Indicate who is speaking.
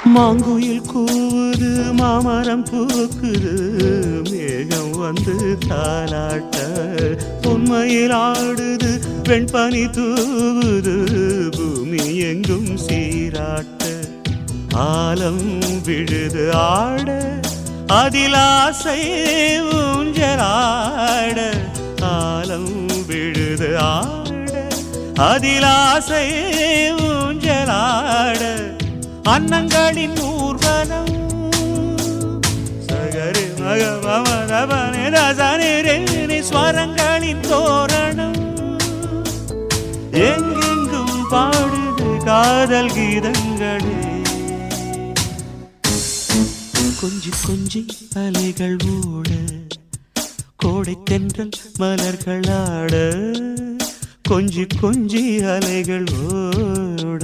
Speaker 1: மாங்குயில் கூவுது மாமரம் பூக்குது மேகம் வந்து தாலாட்ட உண்மையில் ஆடுது வெண்பனி தூவுது பூமி எங்கும் சீராட்ட ஆலம் விழுது ஆட அதில் ஆசை ஊஞ்சலாட ஆலம் விழுது ஆட அதில் ஆசை ஊஞ்சலாட அன்னங்களின் ஊர்வலம் சகரி மகமரபனி ஸ்வரங்களின் தோரணம் எங்கெங்கும் பாடுது காதல் கீதங்களே கொஞ்சி கொஞ்சி அலைகள் ஓட கோடை தென்றல் மலர்கள் ஆட கொஞ்சி கொஞ்சி அலைகள் ஓட